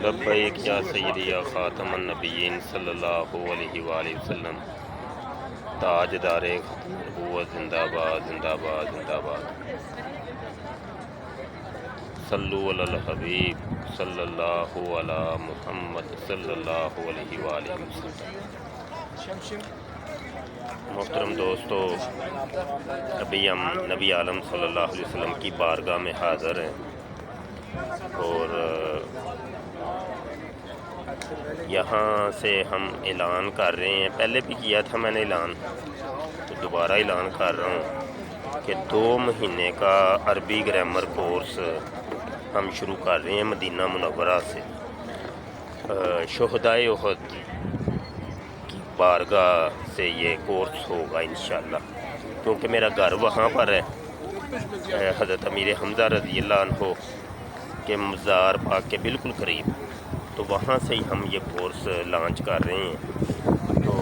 لبیک یا سیدی یا خاتم النبیین صلی اللہ علیہ وآلہ وسلم۔ تاجدار ختم نبوت زندہ باد زندہ باد زندہ باد۔ صلو علی الحبیب صلی اللہ علی محمد صلی اللہ علیہ وآلہ وسلم۔ محترم دوستو، ابھی ہم نبی عالم صلی اللہ علیہ وسلم کی بارگاہ میں حاضر ہیں اور یہاں سے ہم اعلان کر رہے ہیں، پہلے بھی کیا تھا میں نے اعلان، تو دوبارہ اعلان کر رہا ہوں کہ 2 مہینے کا عربی گرامر کورس ہم شروع کر رہے ہیں مدینہ منورہ سے۔ شہدائے احد کی بارگاہ سے یہ کورس ہوگا انشاءاللہ، کیونکہ میرا گھر وہاں پر ہے، حضرت امیر حمزہ رضی اللہ عنہ کے مزار پاک کے بالکل قریب، تو وہاں سے ہی ہم یہ کورس لانچ کر رہے ہیں۔ تو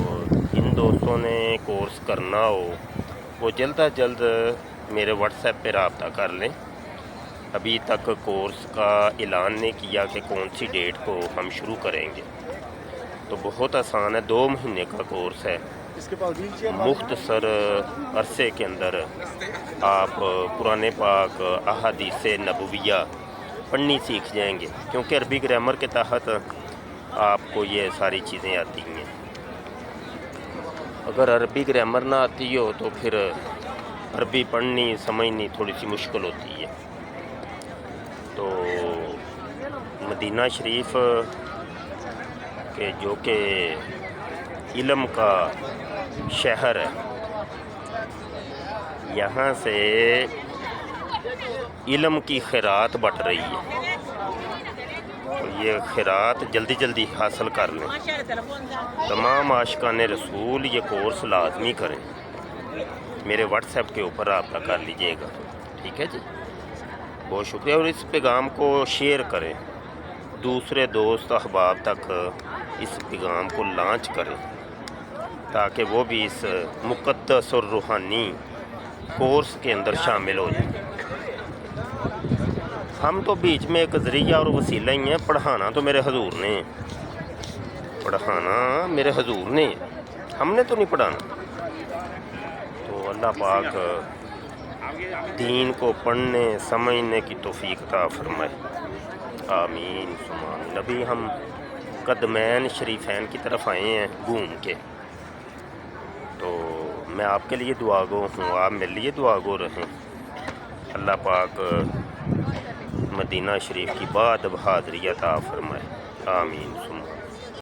جن دوستوں نے کورس کرنا ہو وہ جلد از جلد میرے واٹس ایپ پہ رابطہ کر لیں۔ ابھی تک کورس کا اعلان نہیں کیا کہ کون سی ڈیٹ کو ہم شروع کریں گے، تو بہت آسان ہے، 2 مہینے کا کورس ہے۔ مختصر عرصے کے اندر آپ قرآن پاک احادیث نبویہ پڑھنی سیکھ جائیں گے، کیونکہ عربی گرامر کے تحت آپ کو یہ ساری چیزیں آتی ہیں۔ اگر عربی گرامر نہ آتی ہو تو پھر عربی پڑھنی سمجھنی تھوڑی سی مشکل ہوتی ہے۔ تو مدینہ شریف کے جو کہ علم کا شہر ہے، یہاں سے علم کی خیرات بٹ رہی ہے، تو یہ خیرات جلدی جلدی حاصل کر لیں۔ تمام عاشقان رسول یہ کورس لازمی کریں، میرے واٹس ایپ کے اوپر رابطہ کر لیجئے گا، ٹھیک ہے جی؟ بہت شکریہ، اور اس پیغام کو شیئر کریں، دوسرے دوست احباب تک اس پیغام کو لانچ کریں تاکہ وہ بھی اس مقدس اور روحانی کورس کے اندر شامل ہو جائیں۔ ہم تو بیچ میں ایک ذریعہ اور وسیلہ ہی ہیں، پڑھانا تو میرے حضور نے ہے، پڑھانا میرے حضور نے ہے، ہم نے تو نہیں پڑھانا۔ تو اللہ پاک دین کو پڑھنے سمجھنے کی توفیق عطا فرمائے، آمین ثم آمین۔ ابھی ہم قدمین شریفین کی طرف آئے ہیں گھوم کے، تو میں آپ کے لیے دعا گو ہوں، آپ میرے لیے دعا گو رہیں۔ اللہ پاک مدینہ شریف کی باد حاضری عطا فرمائے، آمین ثم آمین۔